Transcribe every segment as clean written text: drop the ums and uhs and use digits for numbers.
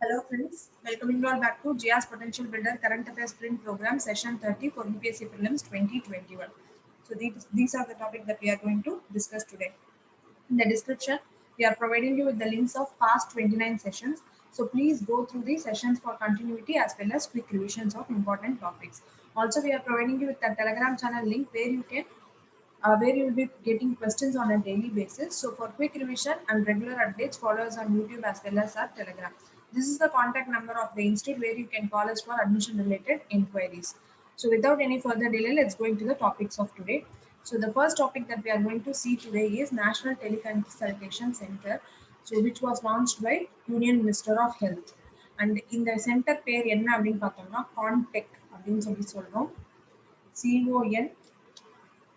Hello friends, welcoming you all back to GIA's Potential Builder Current Affairs Sprint Program Session 30 for UPSC Prelims 2021. So these are the topics that we are going to discuss today. In the description, we are providing you with the links of past 29 sessions. So please go through the sessions for continuity as well as quick revisions of important topics. Also, we are providing you with the Telegram channel link where you will be getting questions on a daily basis. So for quick revision and regular updates, follow us on YouTube as well as our Telegram. This is the contact number of the institute where you can call us for admission related inquiries. So without any further delay, let's go into the topics of today. So the first topic that we are going to see today is National Teleconsultation Center, so which was launched by Union Minister of Health. And in the center பேர் என்ன அப்படின்னு பார்த்தோம்னா கான்டெக் அப்படின்னு சொல்றோம்.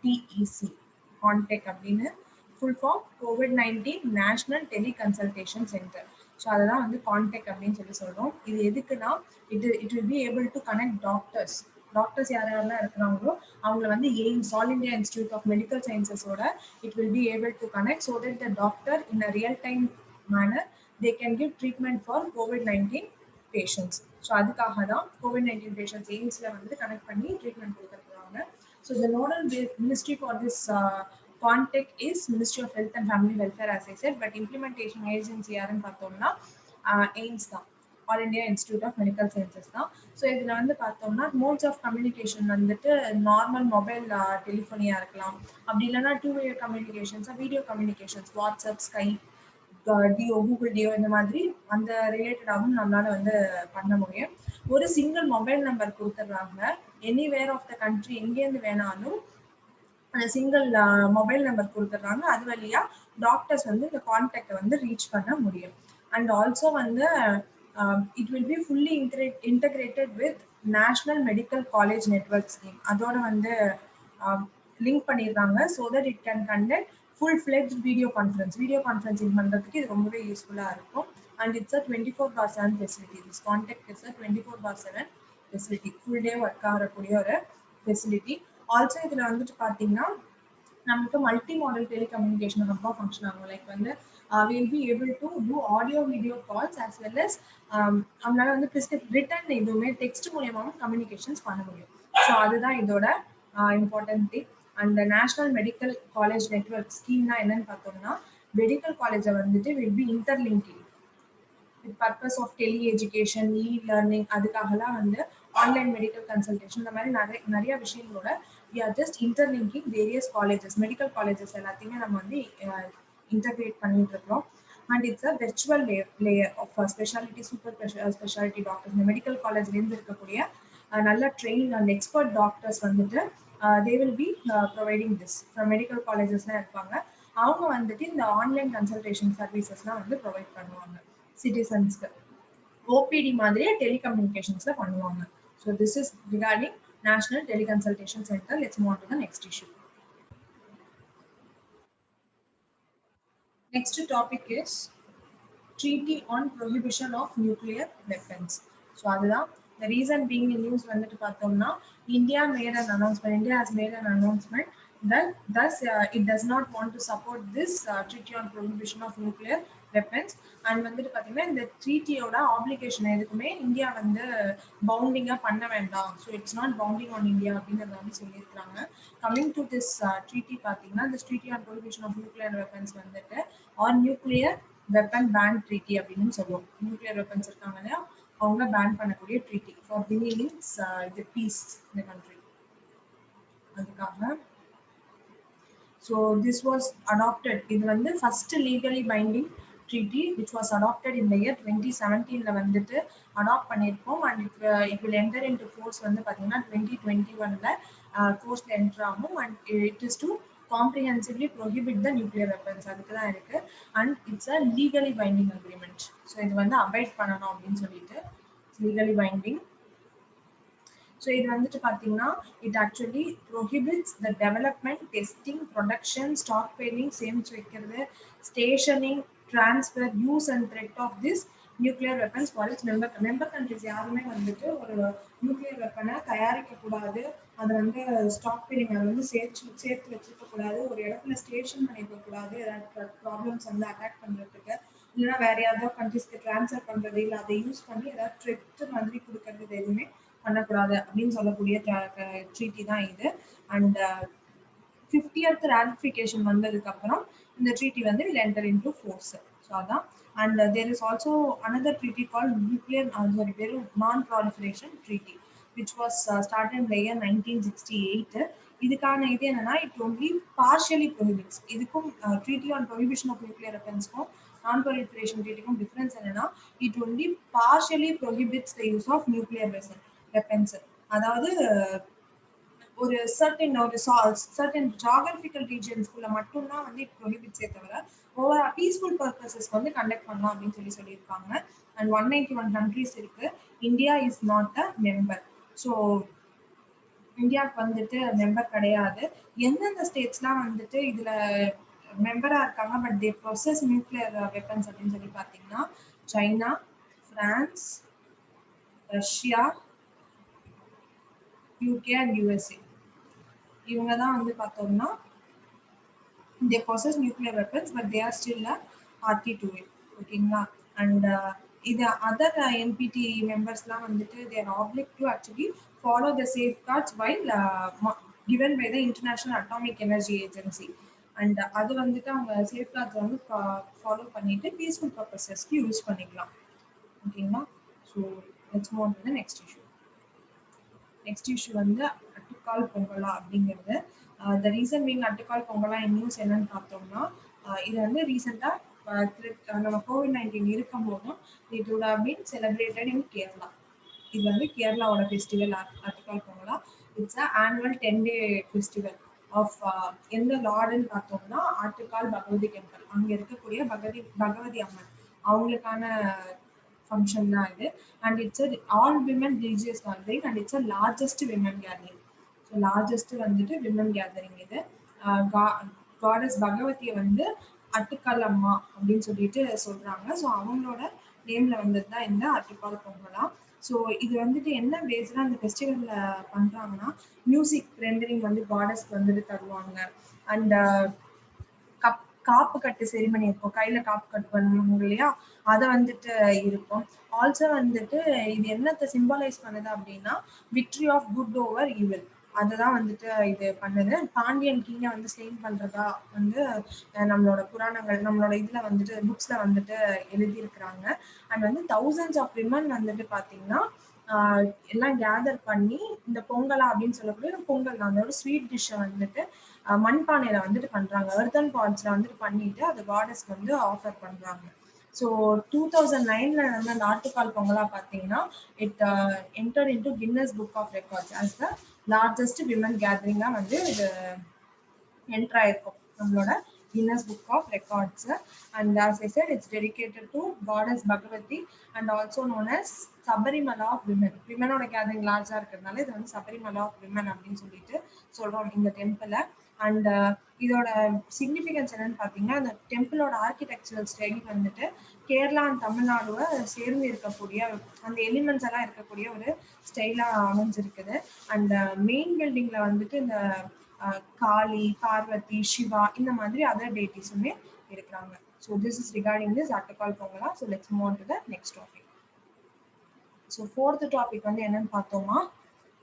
CONTEC Contec அப்படின்னு full form COVID-19 national teleconsultation centre. So அதெல்லாம் வந்து Contec அப்படின்னு சொல்றோம். இது எதுக்குன்னா it will be able to connect doctors யாரெல்லாம் இருக்கிறாங்களோ அவங்கள வந்து AIIMS all India institute of medical சயின்சஸோட it will be able to connect so that the doctor in a real time manner they can give treatment for COVID-19 patients. So அதுக்காக தான் COVID-19 patients எய்ம்ஸில் வந்து connect பண்ணி treatment கொடுத்துருக்காங்க. So the nodal ministry for this contact is Ministry of Health and Family Welfare, as I said, but implementation agency யாருன்னு பார்த்தோம்னா AIIMS தான், all India institute of medical sciences தான். So இதில் வந்து பார்த்தோம்னா மோட்ஸ் ஆஃப் கம்யூனிகேஷன் வந்துட்டு normal mobile டெலிஃபோனியாக இருக்கலாம், அப்படி இல்லைன்னா two way communications, video communications, WhatsApp, Skype, Duo, Google Duo, இந்த மாதிரி அந்த ரிலேட்டடாகவும் நம்மளால வந்து பண்ண முடியும். ஒரு சிங்கிள் மொபைல் நம்பர் கொடுத்துட்றாங்க. எனிவேர் ஆஃப் த கண்ட்ரி, எங்கேருந்து வேணாலும் அந்த சிங்கிள் மொபைல் நம்பர் கொடுத்துட்றாங்க. அது வழியா டாக்டர்ஸ் வந்து இந்த கான்டாக்டை வந்து ரீச் பண்ண முடியும். அண்ட் ஆல்சோ வந்து it will be fully integrated with national medical college network scheme. அதோட வந்து லிங்க் பண்ணிடுறாங்க. So that it can conduct full-fledged video conferencing பண்ணுறதுக்கு இது ரொம்பவே யூஸ்ஃபுல்லாக இருக்கும். And it's a 24/7 facility. This contact is a 24/7 facility, full day work ஆகக்கூடிய ஒரு ஃபெசிலிட்டி. ஆல்சோ இதில் வந்துட்டு பார்த்தீங்கன்னா நமக்கு மல்டி மாடல் டெலிகம்யூனிகேஷன் ஹப்பாக ஃபங்க்ஷன் ஆகும். லைக் வந்து will be able to two audio video calls as well as நம்மளால வந்து ரிட்டன் எதுவுமே டெக்ஸ்ட் மூலியமாகவும் கம்யூனிகேஷன்ஸ் பண்ண முடியும். ஸோ அதுதான் இதோட இம்பார்ட்டன்ட் திங். அந்த நேஷனல் மெடிக்கல் காலேஜ் நெட்வொர்க் ஸ்கீம்னா என்னன்னு பார்த்தோம்னா மெடிக்கல் காலேஜை வந்துட்டு will be interlinking with purpose of tele education, learning, அதுக்காகலாம் வந்து ஆன்லைன் மெடிக்கல் கன்சல்டேஷன், இந்த மாதிரி நிறைய விஷயங்களோட we are just interlinking various colleges, medical colleges எல்லாத்தையுமே நம்ம வந்து இன்டகிரேட் பண்ணிட்டு இருக்கோம். And it's a virtual layer of speciality, super speciality doctors. இந்த மெடிக்கல் காலேஜ்லேருந்து இருக்கக்கூடிய நல்ல ட்ரெயின் அண்ட் எக்ஸ்பர்ட் டாக்டர்ஸ் வந்துட்டு they will be providing this from medical காலேஜஸ்லாம் இருப்பாங்க. அவங்க வந்துட்டு இந்த ஆன்லைன் கன்சல்டேஷன் சர்வீசஸ்லாம் வந்து ப்ரொவைட் பண்ணுவாங்க சிட்டிசன்ஸ்க்கு. ஓபிடி மாதிரியே டெலிகம்யூனிகேஷன்ஸ்ல பண்ணுவாங்க. So this is regarding national teleconsultation centre. Let's move on to the next issue. Next topic is treaty on prohibition of nuclear weapons. So அதுதான் the reason being in news வந்துட்டு பார்த்தோம்னா India has made an announcement that thus it does not want to support this treaty on prohibition of nuclear weapons. And வந்துட்டு பார்த்தீங்கன்னா இந்த ட்ரீட்டியோட application எதுக்குமே India வந்து பவுண்டிங்காக பண்ண வேண்டாம். So it's not bounding on India அப்படிங்கிறத வந்து சொல்லியிருக்காங்க. கம்மிங் டு திஸ் ட்ரீட்டி பார்த்தீங்கன்னா this treaty on prohibition of nuclear weapons வந்துட்டு on nuclear weapon ban treaty அப்படின்னு சொல்லுவோம். நியூக்ளியர் வெப்பன்ஸ் இருக்காங்க இல்லையா, அவங்க பேன் பண்ணக்கூடிய treaty for bringing the peace in the country. அதுக்காக ஸோ திஸ் வாஸ் அடாப்டட். இது வந்து first legally binding treaty which was adapted இந்த இயர் 2017 வந்துட்டு அடாப்ட் பண்ணியிருக்கோம். And it will enter in to force வந்து பார்த்தீங்கன்னா 2021 ஃபோர்ஸ்ல என்டர் ஆகும். And it is to comprehensively prohibit the nuclear weapons. அதுக்கு தான் இருக்கு. And it's a legally binding agreement. So இது வந்து அபைட் பண்ணணும் அப்படின்னு சொல்லிட்டு லீகலி பைண்டிங். ஸோ இது வந்துட்டு பார்த்தீங்கன்னா it actually prohibits the development, testing, production, stockpiling, சேமிச்சு வைக்கிறது, stationing, transfer, use and threat of this nuclear weapons for its member countries. யாருமே வந்துட்டு ஒரு நியூக்ளியர் வெப்பனை தயாரிக்கக்கூடாது, அதை வந்து ஸ்டாக் பெயிலிங் அதை வந்து சேர்த்து வச்சிருக்கக்கூடாது, ஒரு இடத்துல ஸ்டேஷன் பண்ணிருக்கக்கூடாது, ஏதாவது ப்ராப்ளம்ஸ் வந்து அட்டாக் பண்ணுறதுக்கு, இல்லைன்னா வேற யாராவது கண்ட்ரிஸ்க்கு ட்ரான்ஸ்ஃபர் பண்றது இல்லை அதை யூஸ் பண்ணி ஏதாவது த்ரெட் மாதிரி கொடுக்கறது எதுவுமே பண்ணக்கூடாது அப்படின்னு சொல்லக்கூடிய ட்ரீட்டி தான் இது. அண்ட் 50th ratification வந்ததுக்கு அப்புறம் இந்த ட்ரீட்டி வந்து will enter into force. So அதான். And there is also another treaty called nuclear non-proliferation treaty which was started in the year 1968. இதுக்கான இது என்னன்னா it only partially prohibits. இதுக்கும் treaty on prohibition of nuclear weaponsக்கும் நான் proliferation treatyக்கும் difference என்னன்னா it only partially prohibits the use of nuclear weapons. அதாவது ஒரு certain geographical regionsக்குள்ள மட்டும்தான் வந்து ப்ரொஹிபிட்ஸே தவிர ஓவரா பீஸ்ஃபுல் பர்பஸஸ்க்கு வந்து கண்டக்ட் பண்ணலாம் அப்படின்னு சொல்லியிருக்காங்க. அண்ட் 191 கண்ட்ரிஸ் இருக்கு. India is not a member. So இந்தியாவுக்கு வந்துட்டு மெம்பர் கிடையாது. எந்தெந்த ஸ்டேட்ஸ்லாம் வந்துட்டு இதுல மெம்பரா இருக்காங்க but they process nuclear weapons அப்படின்னு சொல்லி பார்த்தீங்கன்னா China, France, Russia, UK and USA. இவங்க தான் வந்து பார்த்தோம்னா they possess nuclear weapons but they are still a party to it. ஓகேங்களா. அண்ட் இது அதர் NPT மெம்பர்ஸ்லாம் வந்துட்டு they are obliged to actually follow the safeguards while given by the International Atomic Energy Agency. And அது வந்துட்டு அவங்க safeguards வந்து follow பண்ணிட்டு peaceful பர்பஸஸ்க்கு use பண்ணிக்கலாம். ஓகேங்களா. So let's move on to the next issue. Next issue வந்து அட்டுக்கால் பொங்கலா அப்படிங்கிறது. த ரீசன் பீங் அட்டுக்கால் பொங்கலா நியூஸ் என்னன்னு பார்த்தோம்னா இது வந்து ரீசெண்டா நம்ம COVID-19 இருக்கும் போதும் it would have been celebrated in Kerala. இது வந்து கேரளாவோட festival Attukal Pongala. It's a annual 10-day festival of எந்த லார்டுன்னு பார்த்தோம்னா ஆட்டுக்கால் பகவதி டெம்பிள். அங்க இருக்கக்கூடிய பகவதி அம்மன் அவங்களுக்கான ஃபங்க்ஷன் தான் இது. And it's all women religious gathering and it's a largest women gathering. So largest வந்துட்டு விமன் கேதரிங் இது. காடஸ் பகவதியை வந்து அட்டுக்கால் அம்மா அப்படின்னு சொல்லிட்டு சொல்றாங்க. ஸோ அவங்களோட நேம்ல வந்தது தான் இந்த அட்டுக்கால் பொங்கலா. ஸோ இது வந்துட்டு என்ன பேஸ்டா அந்த ஃபெஸ்டிவல்ல பண்றாங்கன்னா மியூசிக் ரெண்டரிங் வந்து காடஸ்க்கு வந்துட்டு தருவாங்க. அண்ட் காப்பு கட்டு செரிமனி இருக்கும், கையில காப்பு கட்டு பண்ணுவாங்க இல்லையா, அதை வந்துட்டு இருக்கும். ஆல்சோ வந்துட்டு இது என்னத்தை சிம்பாலைஸ் பண்ணுது அப்படின்னா victory of good over evil. அதுதான் வந்துட்டு இது பண்ணுது. பாண்டியன் கிங்க வந்து ஸ்லெயின் பண்றதா வந்து நம்மளோட புராணங்கள் நம்மளோட இதுல வந்துட்டு புக்ஸ்ல வந்துட்டு எழுதியிருக்கிறாங்க. அண்ட் வந்து தௌசண்ட்ஸ் ஆஃப் விமன் வந்துட்டு பாத்தீங்கன்னா எல்லாம் கேதர் பண்ணி இந்த பொங்கலா அப்படின்னு சொல்லக்கூடிய பொங்கல் அதோட ஸ்வீட் டிஷ்ஷை வந்துட்டு மண்பானையில வந்துட்டு பண்றாங்க. எர்தன் பாட்ஸ்ல வந்துட்டு பண்ணிட்டு அதை காடஸ்க்கு வந்து ஆஃபர் பண்றாங்க. ஸோ 2009 வந்து அந்த ஆட்டுக்கால் பொங்கலா பார்த்தீங்கன்னா it enter into Guinness book of records as the largest women கேதரிங்கா வந்து இது என்டர் ஆயிருக்கும் நம்மளோட Guinness book of records. And as I said, it's dedicated to goddess Bhagavati and also known as Sabarimala of women. விமனோட gathering லார்ஜா இருக்கிறதுனால இது வந்து சபரிமலா ஆஃப் விமன் அப்படின்னு சொல்லிட்டு சொல்றோம் இந்த டெம்பிளை. அண்ட் இதோட சிக்னிஃபிகன்ஸ் என்னன்னு பார்த்தீங்கன்னா அந்த டெம்பிளோட ஆர்கிடெக்சரல் ஸ்டைல் வந்துட்டு கேரளா அண்ட் தமிழ்நாடுவை சேர்ந்து இருக்கக்கூடிய அந்த எலிமெண்ட்ஸ் எல்லாம் இருக்கக்கூடிய ஒரு ஸ்டைலா அமைஞ்சிருக்குது. அண்ட் மெயின் பில்டிங்ல வந்துட்டு இந்த காளி, பார்வதி, சிவா இந்த மாதிரி அதர் டேட்டிஸுமே இருக்கிறாங்க. So this is regarding this Attukal Pongala. So let's move on to the next topic. So fourth topic வந்து என்னன்னு பார்த்தோமா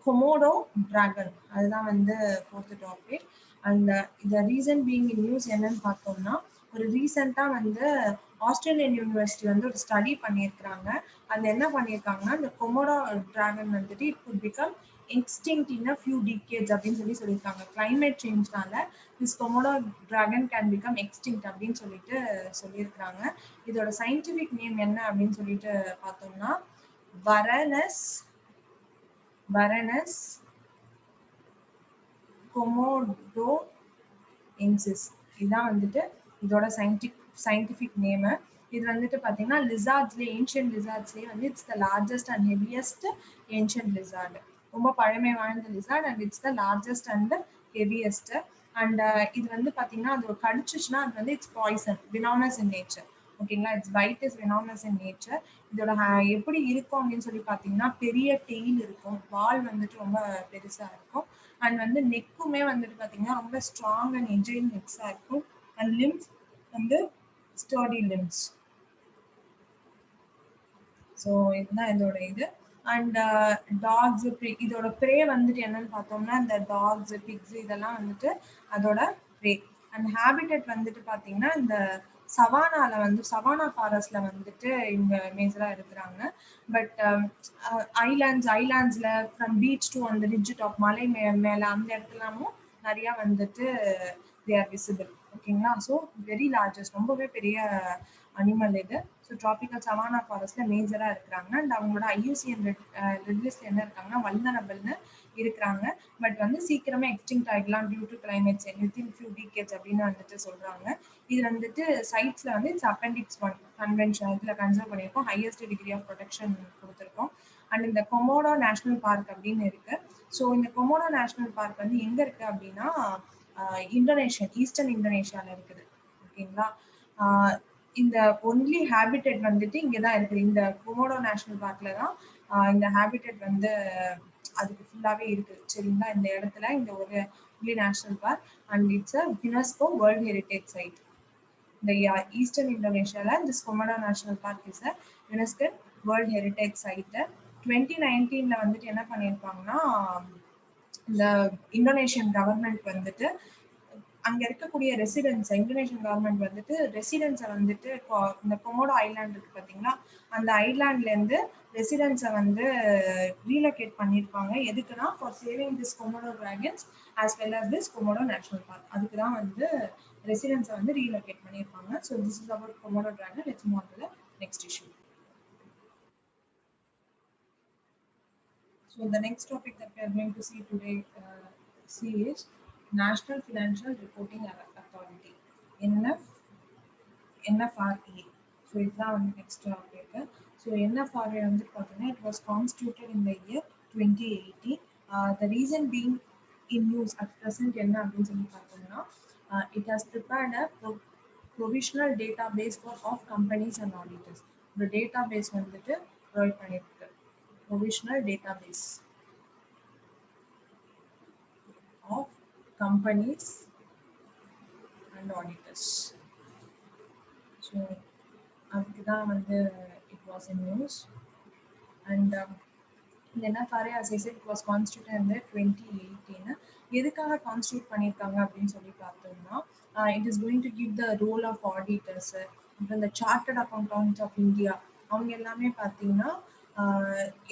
கொமோடோ டிராகன். அதுதான் வந்து ஃபோர்த் டாபிக். அண்ட் இந்த ரீசன் பீங் நியூஸ் என்னன்னு பார்த்தோம்னா ஒரு ரீசெண்டாக வந்து ஆஸ்திரேலியன் யூனிவர்சிட்டி வந்து ஒரு ஸ்டடி பண்ணியிருக்கிறாங்க. அதில் என்ன பண்ணியிருக்காங்கன்னா இந்த கொமோடோ டிராகன் வந்துட்டு it could become extinct in a few decades அப்படின்னு சொல்லியிருக்காங்க. கிளைமேட் சேஞ்ச்னால this Komodo dragon can become extinct அப்படின்னு சொல்லியிருக்கிறாங்க. இதோட சயின்டிஃபிக் நேம் என்ன அப்படின்னு சொல்லிட்டு பார்த்தோம்னா வரனஸ் கொமோடோஎன்சிஸ். இதுதான் வந்துட்டு இதோட சயின்டிஃபிக் நேமு. இது வந்துட்டு பார்த்தீங்கன்னா லிசார்ட்ஸ்லேயே ஏன்ஷியன்ட் லிசார்ட்ஸ்லேயே வந்து it's the largest and heaviest ancient lizard. ரொம்ப பழமை வாய்ந்த lizard and it's the largest and heaviest. And இது வந்து பார்த்தீங்கன்னா அது கடிச்சிச்சுன்னா அது வந்து it's poison, venomous in nature. ஓகேங்களா. Its bite is venomous in nature. இதோட எப்படி இருக்கும் அப்படின்னு சொல்லி பார்த்தீங்கன்னா பெரிய டெயில் இருக்கும், வால் வந்துட்டு ரொம்ப பெருசா இருக்கும். அண்ட் வந்து நெக்குமே வந்துட்டு பார்த்தீங்கன்னா ரொம்ப ஸ்ட்ராங் அண்ட் எஜைல் நெக்ஸா இருக்கும். அண்ட் லிம்ஸ் வந்து ஸ்டர்டி லிம்ஸ். ஸோ இதுதான் இதோட இது. அண்ட் டாக்ஸ், இதோட ப்ரே வந்துட்டு என்னன்னு பார்த்தோம்னா இந்த டாக்ஸ், பிக்ஸ் இதெல்லாம் வந்துட்டு அதோட ப்ரே. அண்ட் ஹேபிட்டட் வந்துட்டு பார்த்தீங்கன்னா இந்த சவானா ஃபாரஸ்ட்ல வந்துட்டு இவங்க மேஜரா இருக்கிறாங்க. பட் ஐலாண்ட்ஸ்ல ஃப்ரம் பீச் டு அந்த ரிட்ஜ் டாப் மலை மேல அந்த இடத்துலமும் நிறைய வந்துட்டு தே ஆர் விசிபிள். ஓகேங்களா? ஸோ வெரி லார்ஜஸ்ட், ரொம்பவே பெரிய அனிமல் இது. ஸோ ட்ராபிக்கல் சவானா ஃபாரஸ்ட்ல மேஜரா இருக்கிறாங்க. அண்ட் அவங்களோட ஐயூசிஎன் ரெட் லிஸ்ட்ல என்ன இருக்காங்கன்னா வல்னரபிள்னு இருக்கிறாங்க. பட் வந்து சீக்கிரமே எக்ஸ்டிங்க்ட் ஆகிடலாம் due to climate change within few decades அப்படின்னு வந்துட்டு சொல்றாங்க. இது வந்துட்டு சைட்ஸ்ல வந்து இட்ஸ் அப்பெண்டிக்ஸ் 1 கன்வென்ஷன் இதுல கன்சர்வ் பண்ணியிருக்கோம். ஹையஸ்ட் டிகிரி ஆஃப் ப்ரொடெக்ஷன் கொடுத்துருக்கோம். அண்ட் இந்த கொமோடோ நேஷனல் பார்க் அப்படின்னு இருக்கு. ஸோ இந்த கொமோடோ நேஷனல் பார்க் வந்து எங்க இருக்கு அப்படின்னா இந்தோனேஷியா, ஈஸ்டர்ன் இந்தோனேஷியால இருக்குது. ஓகேங்களா? இந்த ஒன்லி ஹேபிட்டட் வந்துட்டு இங்கதான் இருக்குது. இந்த கொமோடோ நேஷனல் பார்க்ல தான் இந்த ஹேபிட்டட் வந்து அதுக்கு ஃபுல்லாவே இருக்கு. சரிங்களா? இந்த இடத்துல இந்த ஒரு only national park and it's a UNESCO world heritage site. இந்த ஈஸ்டர்ன் இந்தோனேஷியால this Komodo national park is a UNESCO world heritage site. 2019ல வந்துட்டு என்ன பண்ணியிருப்பாங்கன்னா இந்த இந்தோனேஷியன் கவர்மெண்ட் வந்துட்டு அங்க இருக்கக்கூடிய ரெசிடென்ட்ஸ், இந்தோனேஷியன் கவர்மெண்ட் வந்துட்டு ரெசிடென்ட்ஸை வந்துட்டு இந்த கொமோடோ ஐலாண்ட் இருக்கு பாத்தீங்களா, அந்த ஐலாண்ட்ல இருந்து ரெசிடென்ட்ஸை வந்து ரீலோகேட் பண்ணியிருப்பாங்க. எதுக்குன்னா for saving this Komodo dragons as well as this Komodo national park. அதுக்கு தான் வந்து ரெசிடென்ட்ஸை வந்து ரீலோகேட் பண்ணியிருப்பாங்க. So this is about Komodo dragon. Let's move on to the next issue. So the next topic that we are going to see today is National Financial Reporting Authority, NFRA. So இதுதான் வந்து next topic. So NFRA வந்து பார்த்தீங்கன்னா it was constituted in the year 2018. The reason being in use at present என்ன அப்படின்னு சொல்லி பார்த்தோம்னா it has prepared a provisional database of companies and auditors. The database வந்துட்டு provide பண்ணிருக்கு. Provisional database of companies and auditors. So அதுதான் வந்து it was in use. And the NFRA, as I said, it was constituted in the 2018. எதுக்காக constitute பண்ணியிருக்காங்க அப்படின்னு சொல்லி பார்த்தோம்னா it is going to give the role of auditors, அப்புறம் இந்த chartered accountants of India அவங்க எல்லாமே பார்த்தீங்கன்னா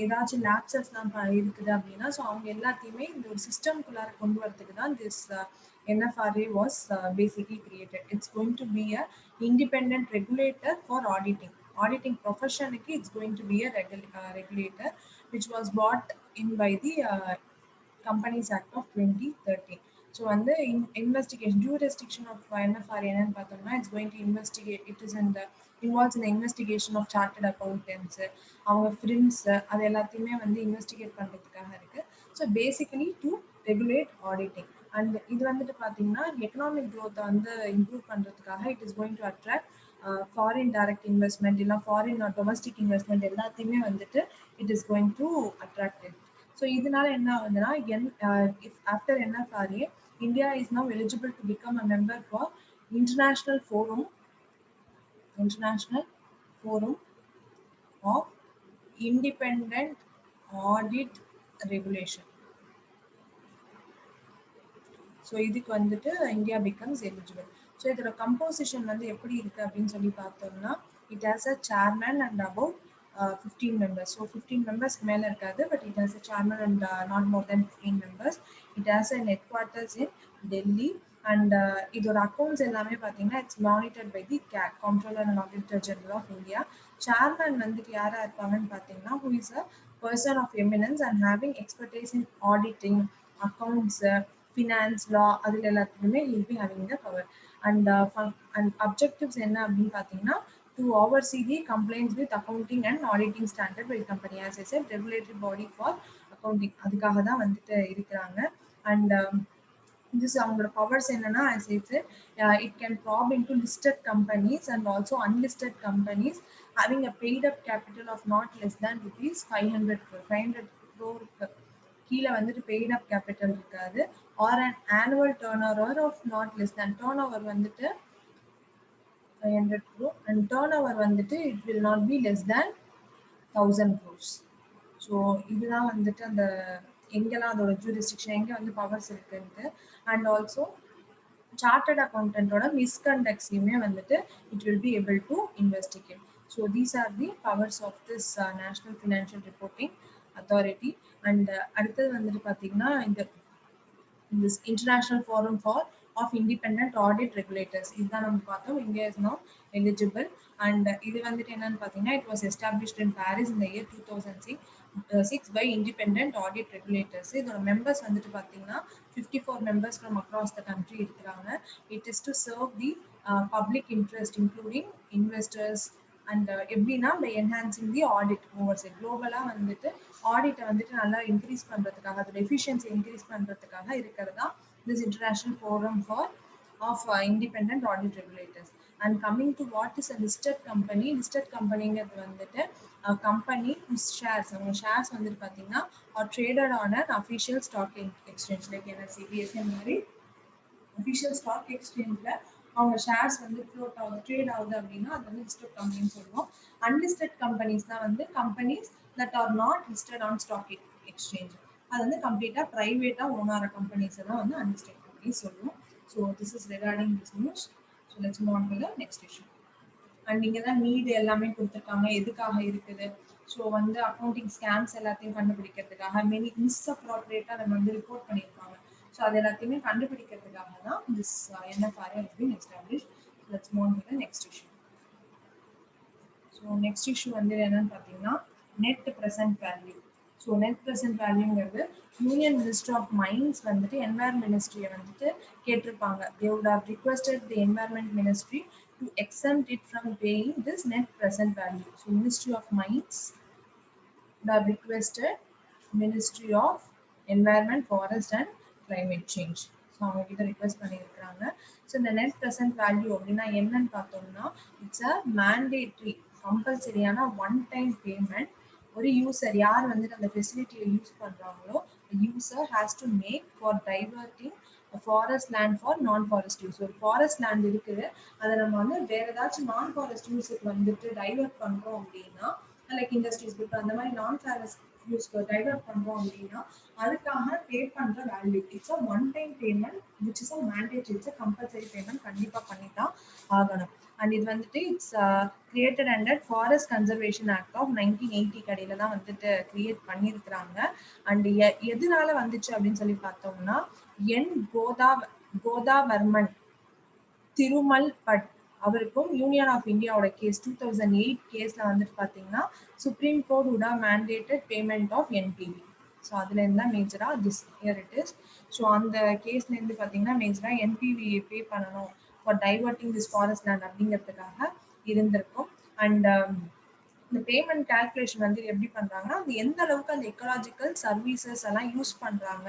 ஏதாச்சும் லேப்சஸ்லாம் இருக்குது அப்படின்னா ஸோ அவங்க எல்லாத்தையுமே இந்த ஒரு சிஸ்டம்குள்ளார கொண்டு வரதுக்கு தான் this NFRA was basically created. It's going to be a independent regulator for auditing profession. It's going to be a regulator which was brought in by the Companies Act of 2013. So on the investigation jurisdiction of NFRA என்னன்னு பார்த்தோம்னா it's going to investigate, it is in the involves in the investigation of chartered accountants, அவங்க friends அது எல்லாத்தையுமே வந்து investigate பண்றதுக்காக இருக்கு. So basically to regulate auditing. And இது வந்துட்டு பார்த்தீங்கன்னா எக்கனாமிக் க்ரோத்தை வந்து இம்ப்ரூவ் பண்றதுக்காக it is going to attract foreign direct investment இல்லை ஃபாரின் டொமஸ்டிக் இன்வெஸ்ட்மெண்ட் எல்லாத்தையுமே வந்துட்டு it is going to attract it. So இதனால என்ன ஆகுதுன்னா after NFRA India is now eligible to become a member for International Forum of Independent Audit Regulation. So இதுக்கு வந்துட்டு India becomes eligible. So இதோட composition வந்து எப்படி இருக்கு அப்படின்னு சொல்லி பார்த்தோம்னா it has a chairman and about 15 members. So 15 members மேலே இருக்காது, but it has a chairman and not more then 15 members. It has a headquarters in Delhi. அண்ட் இதோட அக்கௌண்ட்ஸ் எல்லாமே பார்த்தீங்கன்னா it's monitored by the CAG, controller and auditor general of India. Chairman வந்துட்டு யாரா இருப்பாங்கன்னு பார்த்தீங்கன்னா who is a person of eminence and having expertise in auditing, accounts, finance, law, அதில் எல்லாத்துக்குமே he'll be having the power. And objectives என்ன அப்படின்னு பார்த்தீங்கன்னா to oversee the compliance with accounting and auditing standard by the company. As I said, regulatory body for accounting, அதுக்காக தான் வந்துட்டு இருக்கிறாங்க. And this அவங்களோட பவர்ஸ் என்னன்னா as I said, it can probe into listed companies and also unlisted companies having a paid up capital of not less than rupees 500 crore கீழே வந்துட்டு paid up capital இருக்காது, or an annual turnover of not less than, turnover வந்துட்டு 500 crore and turnover வந்துட்டு it will not be less than 1000 crores. So இதுதான் வந்துட்டு அந்த எங்கெல்லாம் அதோட ஜூரிஸ்டிக்ஷன் எங்கே வந்து பவர்ஸ் இருக்குன்ட்டு. அண்ட் ஆல்சோ சார்ட்டர்ட் அக்கௌண்டன்ட்டோட மிஸ்கண்டக்ட்ஸையுமே வந்துட்டு it will be able to investigate. So these are the powers of this national financial reporting authority. And அடுத்தது வந்துட்டு பார்த்தீங்கன்னா இந்த this international forum for of independent audit regulators இதுதான் நம்ம பார்த்தோம். India is now eligible. And இது வந்துட்டு என்னன்னு பார்த்தீங்கன்னா it was established in Paris in the year 2006 by independent audit regulators. இதோட members வந்துட்டு பார்த்தீங்கன்னா 54 members from across the country இருக்கிறாங்க. It is to serve the public interest including investors and எப்படின்னா by enhancing the audit oversight. குளோபலாக வந்துட்டு ஆடிட்டை வந்துட்டு நல்லா increase பண்ணுறதுக்காக அதோட எஃபிஷியன்சி இன்க்ரீஸ் பண்ணுறதுக்காக இருக்கிறதா this international forum for of independent audit regulators. And coming to what is a listed company, listed companyங்கிறது வந்துட்டு company whose shares அவங்க ஷேர்ஸ் வந்துட்டு பார்த்தீங்கன்னா are traded on an official stock exchange like NSE BSE அந்த மாதிரி official stock exchangeல அவங்க shares வந்து float ஆகுது trade ஆகுது அப்படின்னா அது வந்து லிஸ்டட் கம்பெனின்னு சொல்லுவோம். அன்லிஸ்டட் கம்பெனிஸ் தான் வந்து companies that are not listed on stock exchange. அது வந்து கம்ப்ளீட்டாக ப்ரைவேட்டாக ஓன் ஆகிற கம்பெனிஸை தான் வந்து அன்லிஸ்டட் கம்பெனிஸ் சொல்லுவோம். So this is regarding this news. So let's move on to the next issue. And இங்கே தான் நீட் எல்லாமே கொடுத்துருக்காங்க எதுக்காக இருக்குது. ஸோ வந்து அக்கௌண்டிங் ஸ்கேம்ஸ் எல்லாத்தையும் கண்டுபிடிக்கிறதுக்காக மெனி மிஸ்அப்ராப்ரியேட்டாக நம்ம வந்து ரிப்போர்ட் பண்ணியிருப்பாங்க. ஸோ அது எல்லாத்தையுமே கண்டுபிடிக்கிறதுக்காக தான் this NFRA has been established. Let's move on to the next issue. So next issue வந்து என்னன்னு பார்த்தீங்கன்னா net present value. So net present வேல்யூங்கிறது யூனியன் மினிஸ்ட்ரி ஆஃப் மைன்ஸ் வந்துட்டு என்வாயர்மெண்ட் மினிஸ்ட்ரியை வந்துட்டு கேட்டிருப்பாங்க. they would have requested the environment ministry to exempt it from paying this net present value. So Ministry of Mines would have requested Ministry of Environment, Forest and Climate Change. So அவங்க கிட்ட request பண்ணியிருக்கிறாங்க. So இந்த net present value அப்படின்னா என்னன்னு பார்த்தோம்னா it's a mandatory கம்பல்சரியான one time payment. ஒரு user யார் வந்துட்டு அந்த ஃபெசிலிட்டியை யூஸ் பண்ணுறாங்களோ user has to make for diverting forest land for non forest use. ஒரு ஃபாரஸ்ட் லேண்ட் இருக்குது அதை நம்ம வந்து வேற ஏதாச்சும் நான் ஃபாரஸ்ட் யூஸுக்கு வந்துட்டு டைவர்ட் பண்ணுறோம் அப்படின்னா லைக் இண்டஸ்ட்ரீஸ் இப்போ அந்த மாதிரி நான் ஃபாரஸ்ட் யூஸ்க்கு டைவர்ட் பண்ணுறோம் அப்படின்னா அதுக்காக பே பண்ணுற value it's a one time payment which is a mandatory it's a compulsory payment கண்டிப்பாக பண்ணி தான் ஆகணும். அண்ட் இது வந்துட்டு it's created under forest conservation act of 1980 கடையில தான் வந்துட்டு கிரியேட் பண்ணியிருக்கிறாங்க. அண்ட் எதனால வந்துச்சு அப்படின்னு சொல்லி பார்த்தோம்னா என் கோதாவர்மன் திருமல் பட் அவருக்கும் யூனியன் ஆஃப் இந்தியாவோட கேஸ் 2008 கேஸ்ல வந்துட்டு பார்த்தீங்கன்னா supreme court would have mandated payment of NPV. So அதுல இருந்தா மேஜரா this year it is. So அந்த கேஸ்ல இருந்து பார்த்தீங்கன்னா மேஜரா NPV பே பண்ணணும் for diverting this forest land அப்படிங்கிறதுக்காக இருந்திருக்கும். அண்ட் இந்த பேமெண்ட் கால்குலேஷன் வந்து எப்படி பண்றாங்கன்னா அது எந்த அளவுக்கு அந்த எக்கலாஜிக்கல் சர்வீசஸ் எல்லாம் யூஸ் பண்றாங்க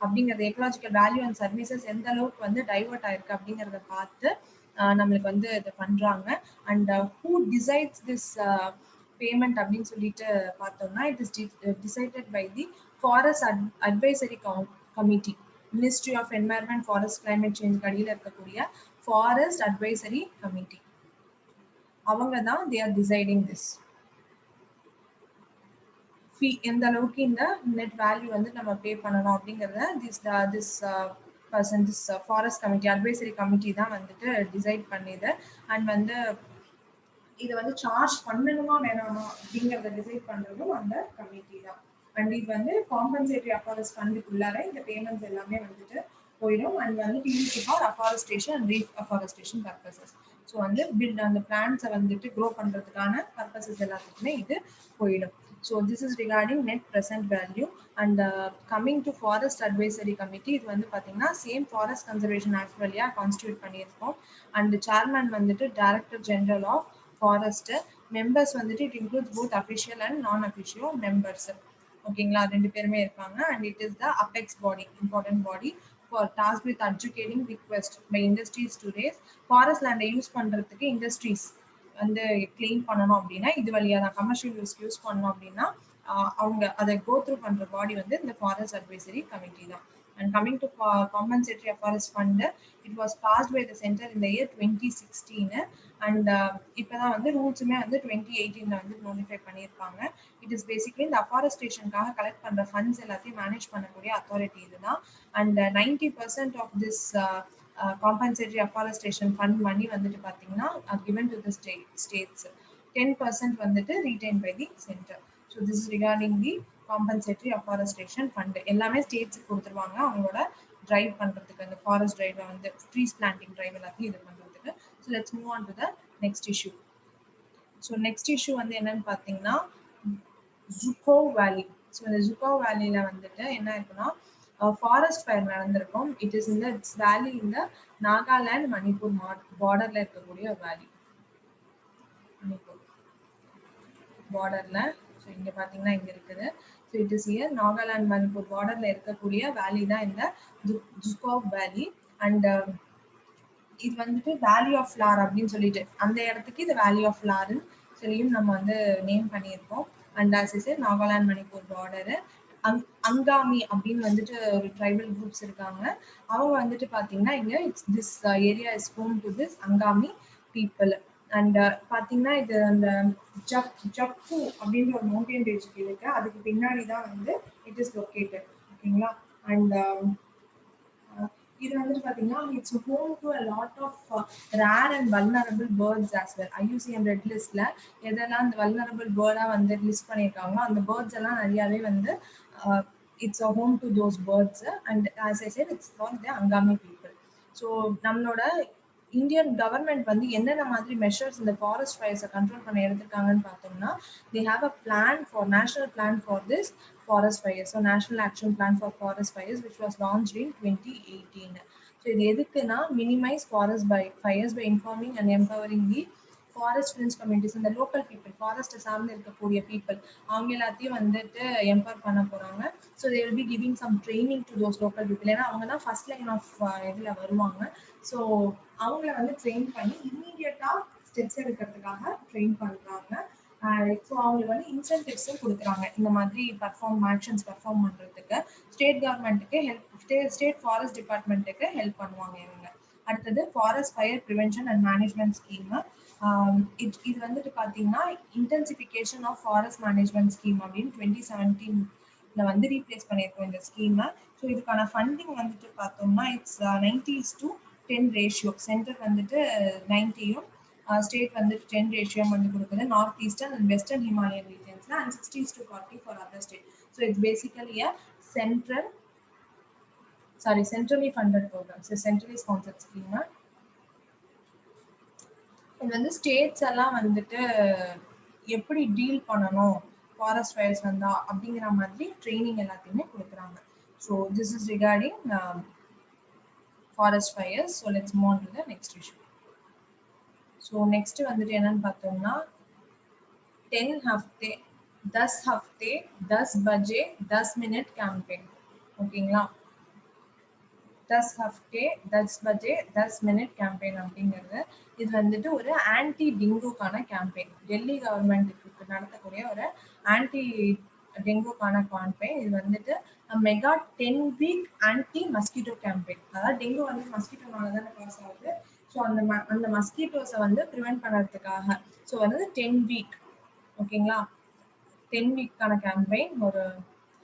அப்படிங்கிறது எக்கலாஜிக்கல் வேல்யூ அண்ட் சர்வீசஸ் எந்த அளவுக்கு வந்து டைவர்ட் ஆயிருக்கு அப்படிங்கிறத பார்த்து நம்மளுக்கு வந்து இதை பண்றாங்க. And who decides this payment அப்படின்னு சொல்லிட்டு பார்த்தோம்னா it is decided by the forest advisory committee ministry of environment forest climate change அடியில் இருக்கக்கூடிய ஃபாரஸ்ட் அட்வைசரி கமிட்டி அவங்க தான் they are deciding this fee எந்த அளவுக்கு இந்த நெட் வேல்யூ வந்து நம்ம பே பண்ணணும் அப்படிங்கிறத this person this forest committee advisory committee தான் வந்துட்டு டிசைட் பண்ணிது. அண்ட் வந்து இதை வந்து சார்ஜ் பண்ணணுமா வேணாமா அப்படிங்கிறத டிசைட் பண்றதும் அந்த கமிட்டி தான். அண்ட் இது வந்து காம்பன்சேட்டரி அஃபாரஸ்ட் ஃபண்டுக்குள்ளார இந்த பேமெண்ட்ஸ் எல்லாமே வந்துட்டு போயிடும். அண்ட் வந்துட்டு use for afforestation and reef afforestation purposes. So வந்து பில்ட் அந்த பிளான்ஸை வந்துட்டு க்ரோ பண்றதுக்கான பர்பஸஸ் எல்லாத்துக்குமே இது போயிடும். So this is regarding net present value. And coming to forest advisory committee இது வந்து பாத்தீங்கன்னா சேம் ஃபாரஸ்ட் கன்சர்வேஷன் ஆக்ட் வழியா கான்ஸ்டியூட் பண்ணியிருக்கோம். அண்ட் சேர்மன் வந்துட்டு director general of forest. Members வந்துட்டு it includes both official and non official members. ஓகேங்களா, ரெண்டு பேருமே இருப்பாங்க. And it is the apex body important body for task with adjudicating request by industries to raise forest லேண்டை use பண்றதுக்கு industries வந்து claim பண்ணணும் அப்படின்னா இது வழியா தான் கமர்ஷியல் யூஸ் பண்ணணும் அப்படின்னா அவங்க அதை கோ த்ரூ பண்ற பாடி வந்து இந்த ஃபாரஸ்ட் அட்வைசரி கமிட்டி தான். And coming to compensatory forest fund it was passed by the centre இந்த இயர் 2016. அண்ட் இப்பதான் வந்து ரூல்ஸுமே வந்து 2018 வந்து நோட்டிஃபை பண்ணியிருப்பாங்க. இட் இஸ் பேசிக்லி இந்த அஃபாரஸ்டேஷனுக்காக கலெக்ட் பண்ற ஃபண்ட்ஸ் எல்லாத்தையும் மேனேஜ் பண்ணக்கூடிய அத்தாரிட்டி இதுதான். And 90% of this compensatory afforestation fund money வந்துட்டு பார்த்தீங்கன்னா given to the states. 10% வந்துட்டு retained by the center. So this is regarding the compensatory afforestation fund. எல்லாமே ஸ்டேட்ஸ்க்கு கொடுத்துருவாங்க அவங்களோட டிரைவ் பண்றதுக்கு, அந்த ஃபாரஸ்ட் டிரைவ் வந்து ட்ரீஸ் பிளான்டிங் டிரைவ் எல்லாத்தையும் இது பண்றதுக்கு. So let's move on to the next issue. So next issue வந்து என்னன்னு பார்த்தீங்கன்னா ஜுகோ வேலி. ஸோ இந்த ஜுகோ வேலியில வந்துட்டு என்ன இருக்குன்னா ஃபாரஸ்ட் ஃபயர் நடந்திருக்கும். இட் இஸ் இந்த இட்ஸ் வேலி இந்த நாகாலாந்து மணிப்பூர் பார்டர்ல இருக்கக்கூடிய ஒரு வேலி. மணிப்பூர் பார்டர்ல, ஸோ இங்க பாத்தீங்கன்னா இங்க இருக்குது. So it is year Nagaland Manipur பார்டர்ல இருக்கக்கூடிய வேலி தான் இந்த ஜுகோ வேலி. அண்ட் இது வந்துட்டு வேலி ஆஃப் ஃப்ளார் அப்படின்னு சொல்லிட்டு அந்த இடத்துக்கு இது வேலி ஆஃப் ஃப்ளார்னு சொல்லியும் நம்ம வந்து நேம் பண்ணியிருக்கோம். And as is Nagaland Manipur border. Angami அப்படின்னு வந்துட்டு ஒரு ட்ரைபல் குரூப்ஸ் இருக்காங்க. அவங்க வந்துட்டு பாத்தீங்கன்னா இங்க it's this area is home to this Angami people. And பாத்தீங்கன்னா இது அந்த ஜப்பு அப்படின்ற ஒரு மவுண்டன் ரேஞ்சுக்கு இருக்கு. அதுக்கு பின்னாடி தான் வந்து இட் இஸ் லொக்கேட்டட். ஓகேங்களா. அண்ட் இது வந்துட்டு பாத்தீங்கன்னா it's home to a lot of rare and vulnerable birds as well. IUCN red லிஸ்ட்ல எதெல்லாம் அந்த vulnerable பேர்டா வந்து லிஸ்ட் பண்ணியிருக்காங்களோ அந்த பேர்ட்ஸ் எல்லாம் நிறையவே வந்து it's a home to those birds. And as I said, it's for the Angami people. So நம்மளோட Indian government வந்து என்னென்ன மாதிரி மெஷர்ஸ் இந்த ஃபாரஸ்ட் ஃபயர்ஸை கண்ட்ரோல் பண்ண எடுத்திருக்காங்கன்னு பார்த்தோம்னா, they have a plan for national plan for this forest fires. So national action plan for forest fires which was launched in 2018. So இது எதுக்குன்னா minimize forest fires by informing and empowering the forest friends communities, இந்த local people, ஃபாரஸ்ட்டை சார்ந்து இருக்கக்கூடிய people, அவங்க எல்லாத்தையும் வந்துட்டு empower பண்ண போறாங்க. So they will be giving some training to those local people. ஏன்னா அவங்க தான் ஃபர்ஸ்ட் லைன் ஆஃப் இதில் வருவாங்க. ஸோ அவங்கள வந்து ட்ரெயின் பண்ணி இம்மீடியட்டா ஸ்டெப்ஸ் எடுக்கிறதுக்காக ட்ரெயின் பண்றாங்க. ஸோ அவங்களுக்கு வந்து இன்சென்டிவ்ஸும் கொடுக்குறாங்க இந்த மாதிரி ஆக்ஷன்ஸ் பர்ஃபார்ம் பண்றதுக்கு. ஸ்டேட் கவர்மெண்ட்டுக்கு ஹெல்ப், ஸ்டேட் ஃபாரஸ்ட் டிபார்ட்மெண்ட்டுக்கு ஹெல்ப் பண்ணுவாங்க இவங்க. அடுத்தது forest fire prevention and management scheme. இது வந்துட்டு பாத்தீங்கன்னா intensification of forest management scheme அப்படின்னு 2017 வந்து ரீப்ளேஸ் பண்ணியிருக்கோம் இந்த ஸ்கீமை. ஸோ இதுக்கான ஃபண்டிங் வந்துட்டு பார்த்தோம்னா இட்ஸ் 90:10 ரேஷியோ. சென்டர் வந்துட்டு 90யும் ஸ்டேட் வந்துட்டு 10 ரேஷியோ வந்து கொடுக்குது north eastern and western Himalayan ரீஜன்ஸ்ல, and 60:40 for other state. So it's basically a centrally funded program. So centrally sponsored scheme. இது வந்து ஸ்டேட்ஸ் எல்லாம் வந்துட்டு எப்படி டீல் பண்ணணும் ஃபாரஸ்ட் ஃபயர்ஸ் வந்தா அப்படிங்கிற மாதிரி ட்ரைனிங் எல்லாத்தையுமே கொடுக்குறாங்க. So this is regarding forest fires. So let's move on to the next issue. So next வந்துட்டு என்னன்னு பார்த்தோம்னா 10 हफ्ते 10 बजे 10 मिनट கேம்பெயின். ஓகேங்களா. 10 हफ्ते 10 बजे 10 मिनट கேம்பெயின் அப்படிங்கிறது இது வந்துட்டு ஒரு ஆன்டி டெங்குக்கான கேம்பெயின். டெல்லி கவர்மெண்ட்டுக்கு நடத்தக்கூடிய ஒரு ஆன்டி டெங்குக்கான கேம்பெயின். இது வந்துட்டு mega 10 week anti mosquito campaign. அதாவது டெங்கு வந்து மஸ்கிட்டோனால தானே பாஸ் ஆகுது. ஸோ அந்த மஸ்கிட்டோஸை வந்து ப்ரிவென்ட் பண்ணுறதுக்காக ஸோ வந்து 10 வீக். ஓகேங்களா. 10 வீக்கான கேம்பெயின். ஒரு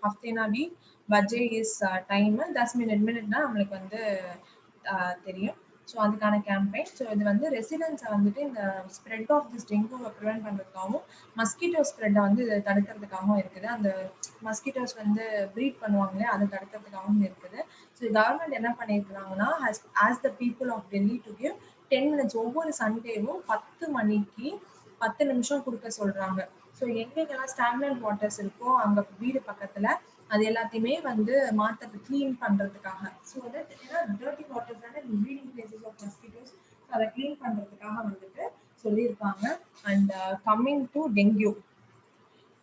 ஹஃப்தேனா வீக், பஜே இஸ் டைம், 10 மினிட்னா நம்மளுக்கு வந்து தெரியும். ஸோ அதுக்கான கேம்பெயின். ஸோ இது வந்து ரெசிடென்ட்ஸை வந்துட்டு இந்த ஸ்ப்ரெட் ஆஃப் திஸ் டெங்குவை ப்ரிவென்ட் பண்ணுறதுக்காகவும் மஸ்கிட்டோ ஸ்ப்ரெட்டை வந்து தடுக்கிறதுக்காகவும் இருக்குது. அந்த மஸ்கிட்டோஸ் வந்து ப்ரீட் பண்ணுவாங்களே அதை தடுக்கிறதுக்காகவும் இருக்குது. ஸோ கவர்மெண்ட் என்ன பண்ணியிருக்கிறாங்கன்னா as the people of Delhi to give 10 minutes ஒவ்வொரு சண்டேவும் 10 மணிக்கு 10 நிமிஷம் கொடுக்க சொல்றாங்க. ஸோ எங்கெங்கெல்லாம் ஸ்டாக்னன்ட் வாட்டர்ஸ் இருக்கோ அங்க வீடு பக்கத்துல அது எல்லாத்தையுமே வந்து மாத்துறது, கிளீன் பண்றதுக்காக. ஸோ தட் ஏன்னா டர்ட்டி வாட்டர்ஸ் தானே ப்ரீடிங் பிளேசஸ் ஆஃப் மஸ்கிட்டோஸ், அதை கிளீன் பண்றதுக்காக வந்துட்டு சொல்லியிருக்காங்க. And coming to dengue.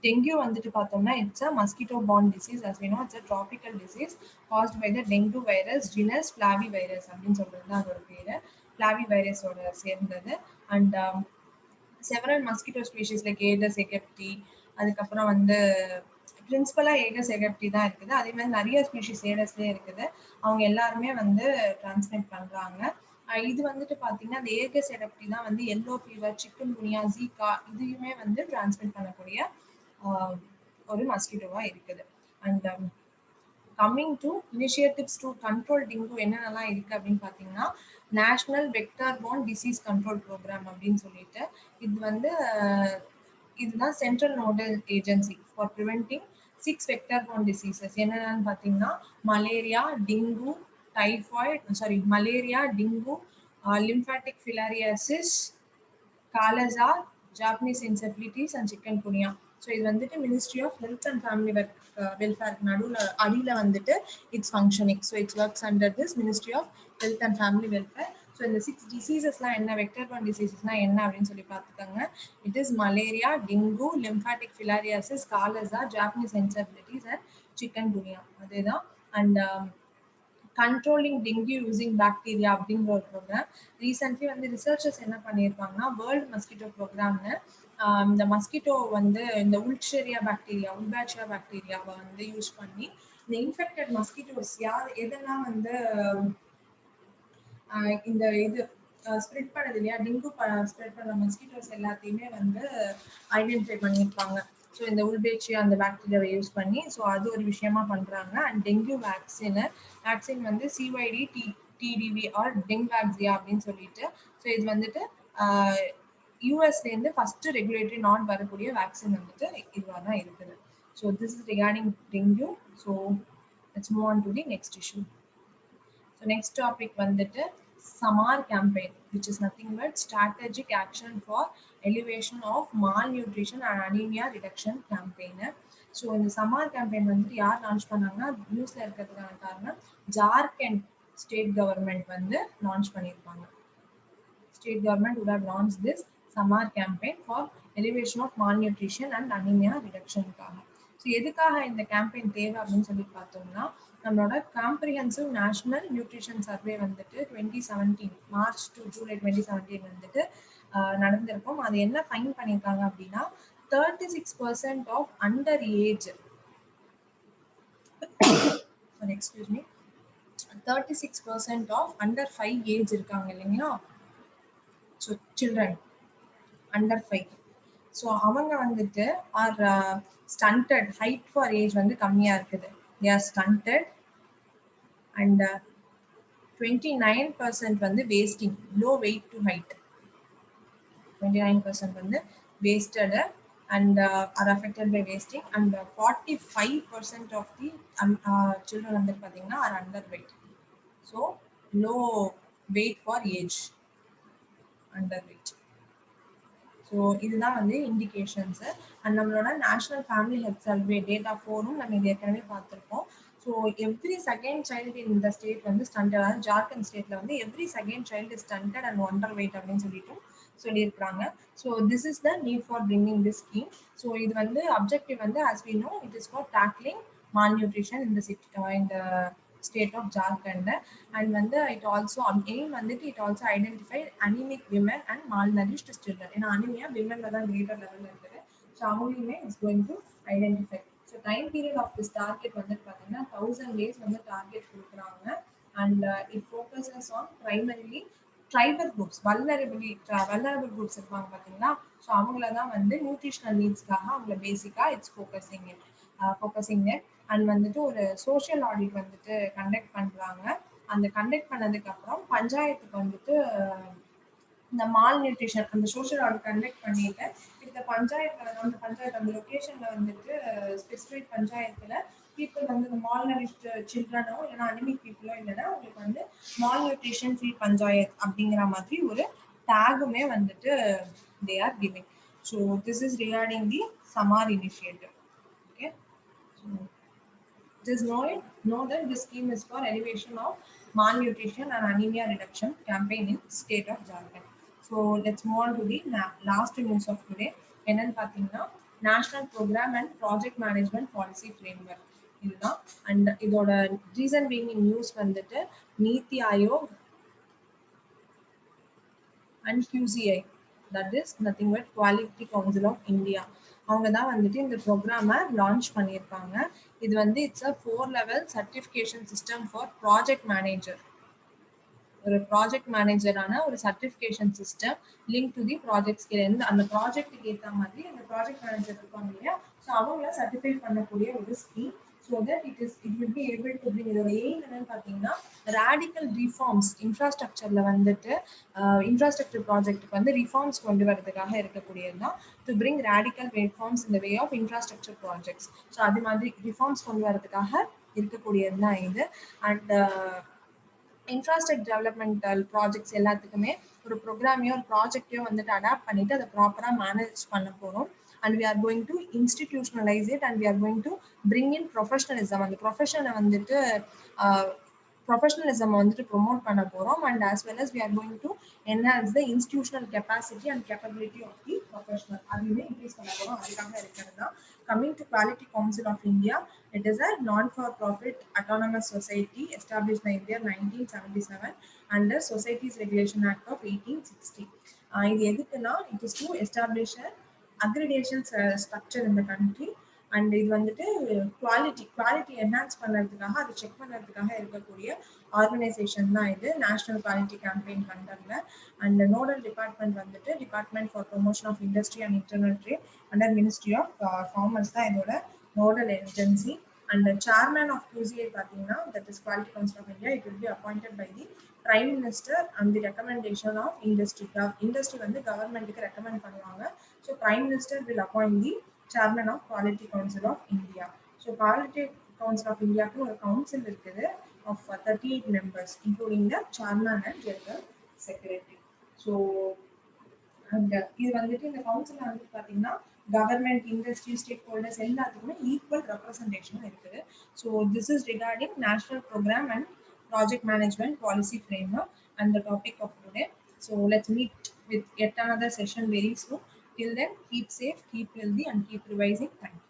Dengue வந்துட்டு பார்த்தோம்னா it's a mosquito born disease. as we know it's a tropical disease caused by the dengue virus genus flavivirus அப்படின்னு சொல்றது தான் அதோட பேரு. flavivirus-ஓட சேர்ந்தது. And several mosquito species like Aedes aegypti, அதுக்கப்புறம் வந்து பிரின்சிபலா Aedes aegypti தான் இருக்குது. அதே மாதிரி நிறைய ஸ்பீஷிஸ் ஏடஸ்லேயே இருக்குது. அவங்க எல்லாருமே வந்து டிரான்ஸ்மிட் பண்றாங்க. இது வந்துட்டு பாத்தீங்கன்னா அந்த ஏகஸ் எடப்டி தான் வந்து yellow fever, chikungunya, Zika இதையுமே வந்து டிரான்ஸ்மிட் பண்ணக்கூடிய ஒரு மஸ்கிட்டோவா இருக்குது. And coming to initiatives to control dengue என்னென்னலாம் இருக்கு அப்படின்னு பார்த்தீங்கன்னா, national vector borne disease control programme அப்படின்னு சொல்லிட்டு இது வந்து இதுதான் central nodal agency for preventing 6 vector borne diseases. என்னென்னு பார்த்தீங்கன்னா malaria, dengue, malaria, dengue, lymphatic filariasis, kala-azar, Japanese encephalitis and chikungunya. So இது வந்துட்டு ministry of health and family வெல்ஃபேருக்கு நடுவில் அடியில் வந்துட்டு it's functioning. So it's works under this ministry of health and family welfare. So இந்த 6 டிசீசஸ்லாம் என்ன, vector Bourne டிசீசஸ்லாம் என்ன அப்படின்னு சொல்லி பார்த்துக்கோங்க. It is malaria, dengue, lymphatic filariasis, kala-azar, Japanese encephalitis and chikungunya. அதேதான். And controlling dengue using bacteria அப்படிங்கிற ஒரு program. Recently வந்து ரிசர்ச்சர்ஸ் என்ன பண்ணியிருக்காங்கன்னா வேர்ல்டு மஸ்கிட்டோ ப்ரோக்ராம்னு இந்த மஸ்கிட்டோ வந்து இந்த உல்ஷேரியா பாக்டீரியாவை வந்து யூஸ் பண்ணி இந்த இன்ஃபெக்டட் மஸ்கிட்டோஸ் எதெல்லாம் வந்து இந்த இது ஸ்ப்ரெட் பண்ணது இல்லையா, டெங்கு ஸ்ப்ரெட் பண்ண மஸ்கிட்டோஸ் எல்லாத்தையுமே வந்து ஐடென்டிஃபை பண்ணியிருப்பாங்க. ஸோ இந்த உல்பேச்சியா அந்த பாக்டீரியாவை யூஸ் பண்ணி, ஸோ அது ஒரு விஷயமா பண்றாங்க. அண்ட் டெங்கு வேக்சின் வந்து சிஒய்டி டிடிவி ஆர் டெங்வாக்சியா அப்படின்னு சொல்லிட்டு, ஸோ இது வந்துட்டு யூஎஸ்லேருந்து ஃபர்ஸ்ட் ரெகுலேட்டரி நாட் வரக்கூடிய வேக்சின் வந்துட்டு இதுவாக தான் இருக்குது. So this is regarding dengue. So let's move on to the next issue. So next topic வந்துட்டு SAMAR campaign, which is nothing but strategic action for elevation of malnutrition and anemia reduction campaign. So இந்த SAMAR campaign வந்துட்டு யார் launch பண்ணாங்கன்னா, நியூஸ்ல இருக்கிறதுக்கான காரணம் Jharkhand state government வந்து launch பண்ணியிருப்பாங்க. State government would have launched this SAMAR campaign for elevation of malnutrition and anemia reduction. So எதுக்காக இந்த கேம்பெயின் தேவை அப்படின்னு சொல்லி பார்த்தோம்னா, நம்மளோட காம்ப்ரிஹென்சிவ் நேஷனல் நியூட்ரிஷன் சர்வே வந்துட்டு 2017 மார்ச் டு ஜூலை 2017 வந்துட்டு நடந்திருக்கும். அது என்ன ஃபைண்ட் பண்ணியிருக்காங்க அப்படின்னா 36% of under age 36% of under 5 age இருக்காங்க இல்லைங்களா, ஸோ சில்ட்ரன் அண்டர் 5. ஸோ அவங்க வந்துட்டு are stunted, height for age வந்து கம்மியாக இருக்குது. they are stunted and 29% வந்து wasting, low weight to height. 29% வந்து wasted and are affected by wasting, and 45% of the children வந்து பார்த்தீங்கன்னா are underweight. So low weight for age, underweight. So இதுதான் வந்து indications. And நம்மளோட national family health survey data 4ம் நம்ம இது ஏற்கனவே பார்த்துருக்கோம். ஸோ எவ்ரி செகண்ட் சைல்டு இந்த ஸ்டேட் வந்து ஸ்டண்டட், அதாவது ஜார்க்கண்ட் ஸ்டேட்ல வந்து every second child is stunted and underweight அப்படின்னு சொல்லியிருக்காங்க. So this is the need for bringing this scheme. So இது வந்து அப்ஜெக்டிவ் வந்து as we know it is for tackling malnutrition in the state of Jharkhand. And வந்து it also aim வந்துட்டு it also identify anemic women and malnourished children. ஏன்னா anaemia விமன்ல தான் greater லெவல்ல இருக்குது. ஸோ அவங்களுமே it's going to identify. So time period of this target வந்துட்டு பார்த்தீங்கன்னா 1000 days வந்து டார்கெட் கொடுக்குறாங்க. And it focuses on primarily tribal groups, vulnerable groups இருப்பாங்க பார்த்தீங்களா, ஸோ அவங்கள தான் வந்து நியூட்ரிஷனல் நீட்ஸ்க்காக அவங்கள பேசிக்காக இட்ஸ் ஃபோக்கஸிங். அண்ட் வந்துட்டு ஒரு சோஷியல் ஆடிட் வந்துட்டு கண்டக்ட் பண்றாங்க. அந்த கண்டக்ட் பண்ணதுக்கு அப்புறம் பஞ்சாயத்துக்கு வந்துட்டு இந்த மால் நியூட்ரிஷன் அந்த சோஷியல் ஆடிட் கண்டக்ட் பண்ணிட்டு இந்த பஞ்சாயத்து அந்த லொகேஷன்ல வந்துட்டு ஸ்பெசிஃபிக் பஞ்சாயத்துல பீப்புள் வந்து இந்த மால் நரிஷ்ட் சில்ட்ரனோ இல்லைன்னா அனிமிக் பீப்புளோ இல்லைன்னா உங்களுக்கு வந்து மால் நியூட்ரிஷன் ஃப்ரீ பஞ்சாயத் அப்படிங்கிற மாதிரி ஒரு டேகுமே வந்துட்டு they are giving. So this is regarding the SAMAR initiative. Okay, so just know that this scheme is for elevation of malnutrition and anemia reduction campaign in state of Jharkhand. So let's move on to the last news of today. என்னன்னு பார்த்தீங்கன்னா national program and project management policy framework இதுதான். And இதோட reason being news வந்துட்டு NITI Aayog and QCI, that is nothing but Quality Council of India, அவங்க தான் வந்துட்டு இந்த ப்ரோக்ராமை லான்ச் பண்ணியிருக்காங்க. இது வந்து it's a 4-level certification system for project manager. ஒரு ப்ராஜெக்ட் மேனேஜரான ஒரு certification system link to the project scale. அந்த ப்ராஜெக்ட்டுக்கு ஏற்ற மாதிரி அந்த ப்ராஜெக்ட் மேனேஜர் இருப்பாங்க இல்லையா, ஸோ அவங்கள சர்டிஃபை பண்ணக்கூடிய ஒரு scheme. So that it will be able to bring, இதோட எய்ம் என்னன்னு பார்த்தீங்கன்னா ரேடிக்கல் ரிஃபார்ம்ஸ் இன்ஃப்ராஸ்ட்ரக்சர்ல வந்துட்டு இன்ஃப்ராஸ்ட்ரக்சர் ப்ராஜெக்ட்டுக்கு வந்து ரிஃபார்ம்ஸ் கொண்டு வரதுக்காக இருக்கக்கூடியது தான் to bring radical reforms in the way of infrastructure projects. So அது மாதிரி ரிஃபார்ம்ஸ் கொண்டு வரதுக்காக இருக்கக்கூடியது தான் இது. அண்ட் இன்ஃப்ராஸ்ட்ரக்சர் டெவலப்மெண்டல் ப்ராஜெக்ட்ஸ் எல்லாத்துக்குமே ஒரு ப்ரோக்ராமையோ ஒரு ப்ராஜெக்டையோ வந்துட்டு அடாப்ட் பண்ணிட்டு அதை ப்ராப்பராக மேனேஜ் பண்ண போகிறோம். And we are going to institutionalize it and we are going to bring in professionalism. அந்த ப்ரொஃபஷனை வந்துட்டு professionalism வந்துட்டு ப்ரொமோட் பண்ண போகிறோம். And as well as we are going to enhance the institutional capacity and capability of the professional. அதுவுமே increase பண்ண போகிறோம். அதுக்காக இருக்கிறது தான். Coming to Quality Council of India, it is a non-for-profit autonomous society established in India 1977 under Societies Regulation Act of 1860. இது எதுக்குன்னா it is to establish a accreditation structure in the country. And இது வந்துட்டு quality enhance பண்ணுறதுக்காக அதை check பண்ணுறதுக்காக இருக்கக்கூடிய organisation தான் இது, நேஷனல் குவாலிட்டி கேம்பெயின் கண்டர்ல. அண்ட் நோடல் டிபார்ட்மெண்ட் வந்துட்டு department for promotion of industry and internal trade under ministry of commerce தான் இதோட nodal agency. And chairman of QCI பார்த்தீங்கன்னா that is quality council of India, it will be appointed by the prime minister and the recommendation of industry. Industry வந்து கவர்மெண்ட்டுக்கு recommend பண்ணுவாங்க. So prime minister will appoint the Chairman of Quality Council of India. So Quality Council of India க்கு ஒரு council இருக்குது of 38 members including the chairman and general secretary. So and இது வந்துட்டு இந்த council வந்து பாத்தீங்கன்னா கவர்மெண்ட், இண்டஸ்ட்ரி, ஸ்டேக் ஹோல்டர்ஸ் எல்லாத்துக்குமே equal representation இருக்குது. So this is regarding national program and project management policy framework and the topic of today. So let's meet with yet another session very soon. Till then, keep safe, keep healthy, and keep revising. Thank you.